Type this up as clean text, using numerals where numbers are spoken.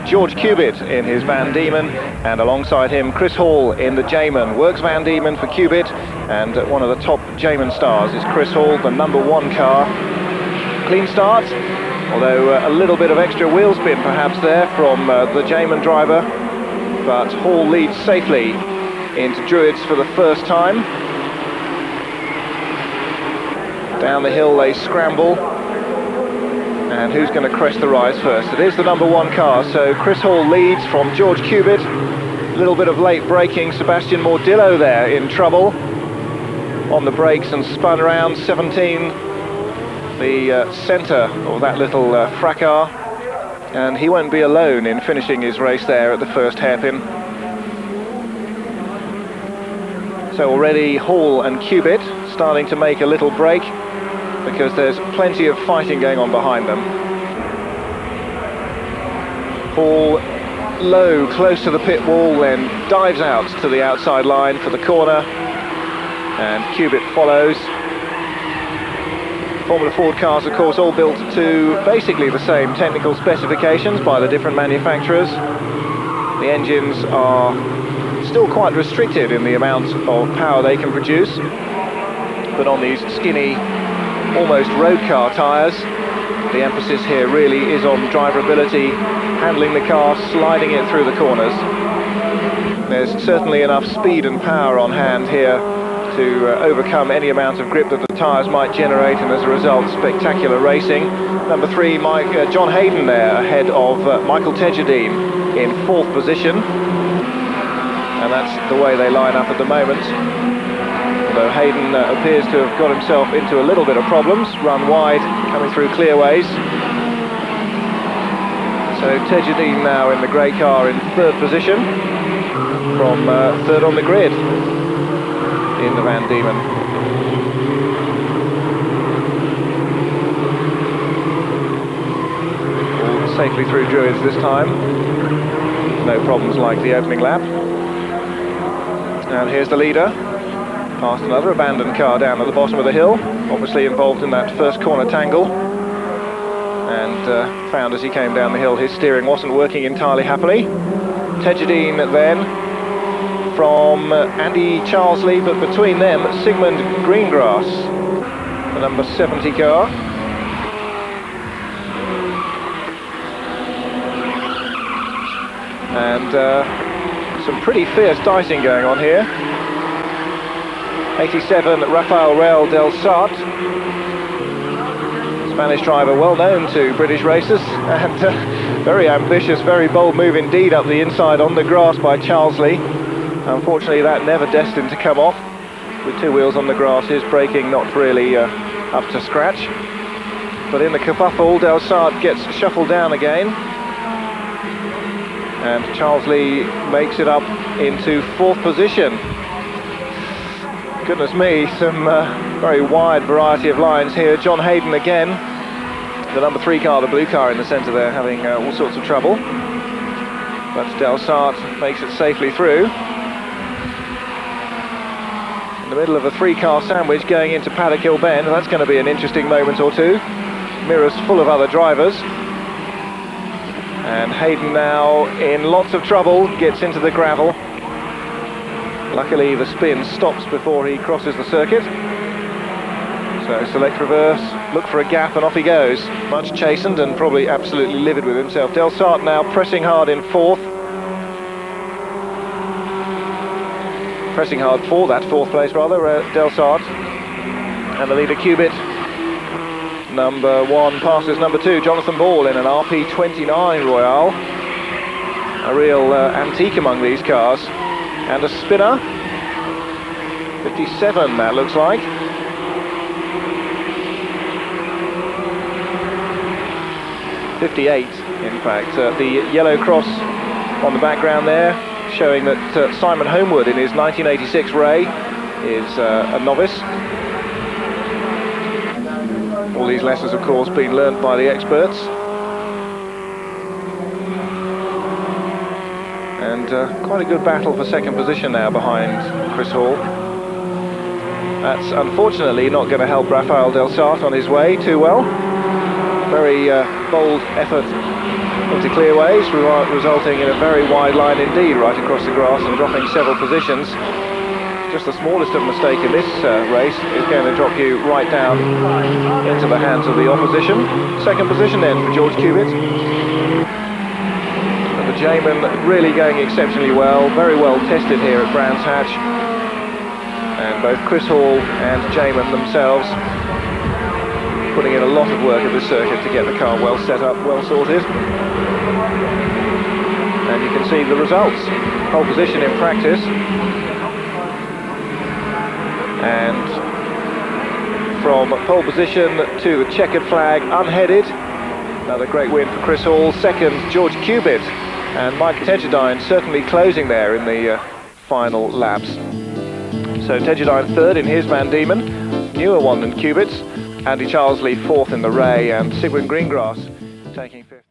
George Cubitt in his Van Diemen, and alongside him Chris Hall in the J-Man. Works Van Diemen for Cubitt, and one of the top J-Man stars is Chris Hall, the #1 car. Clean start, although a little bit of extra wheel spin perhaps there from the J-Man driver, but Hall leads safely into Druids for the first time. Down the hill they scramble, and who's going to crest the rise first? It is the #1 car, so Chris Hall leads from George Cubitt. A little bit of late braking, Sebastian Mordillo there in trouble on the brakes and spun around 17, the centre of that little fracas, and he won't be alone in finishing his race there at the first hairpin. So already Hall and Cubitt starting to make a little break, because there's plenty of fighting going on behind them. Hall low, close to the pit wall, then dives out to the outside line for the corner, and Cubitt follows. Formula Ford cars, of course, all built to basically the same technical specifications by the different manufacturers. The engines are still quite restricted in the amount of power they can produce, but on these skinny, almost road car tyres, the emphasis here really is on driverability, handling the car, sliding it through the corners. There's certainly enough speed and power on hand here to overcome any amount of grip that the tyres might generate, and as a result, spectacular racing. #3, John Hayden there, ahead of Michael Tejadine in 4th position, and that's the way they line up at the moment. Although Hayden appears to have got himself into a little bit of problems, run wide, coming through clearways. So Tejadine now in the grey car in 3rd position, from 3rd on the grid in the Van Diemen. All safely through Druids this time. No problems like the opening lap. And here's the leader, past another abandoned car down at the bottom of the hill, obviously involved in that first corner tangle, and found as he came down the hill his steering wasn't working entirely happily. Tejadine then from Andy Charlesley, but between them Sigmund Greengrass, the #70 car. And some pretty fierce dicing going on here. 87 Rafael Real del Sart, Spanish driver well known to British racers, and very ambitious, very bold move indeed up the inside on the grass by Charlesley. Unfortunately that never destined to come off. With 2 wheels on the grass, his braking not really up to scratch. But in the kerfuffle, del Sart gets shuffled down again, and Charlesley makes it up into 4th position. Goodness me, some very wide variety of lines here. John Hayden again, the #3 car, the blue car in the centre there, having all sorts of trouble. But del Sart makes it safely through. In the middle of a 3-car sandwich going into Paddock Hill Bend, that's going to be an interesting moment or two. Mirrors full of other drivers. And Hayden now in lots of trouble, gets into the gravel. Luckily the spin stops before he crosses the circuit. So select reverse, look for a gap, and off he goes. Much chastened and probably absolutely livid with himself. Del Sart now pressing hard in 4th. Pressing hard for that 4th place rather, Del Sart. And the leader Cubitt. #1 passes #2, Jonathan Ball in an RP29 Royale. A real antique among these cars. And a spinner, 57 that looks like. '58 in fact. The yellow cross on the background there, showing that Simon Homewood in his 1986 Ray is a novice. All these lessons of course being learned by the experts. And quite a good battle for 2nd position now behind Chris Hall. That's unfortunately not going to help Rafael del Sart on his way too well. Very bold effort into clearways, resulting in a very wide line indeed right across the grass and dropping several positions. Just the smallest of mistake in this race is going to drop you right down into the hands of the opposition. Second position then for George Cubitt. And the J-man really going exceptionally well, very well tested here at Brands Hatch. And both Chris Hall and J-man themselves putting in a lot of work at this circuit to get the car well set up, well sorted. And you can see the results. Pole position in practice. And from pole position to the checkered flag unheaded, another great win for Chris Hall. Second, George Cubitt, and Mike Tedjedine certainly closing there in the final laps. So Tedjedine third in his Van Diemen, newer one than Cubitt's. Andy Charlesley fourth in the Ray, and Sigwin Greengrass taking fifth.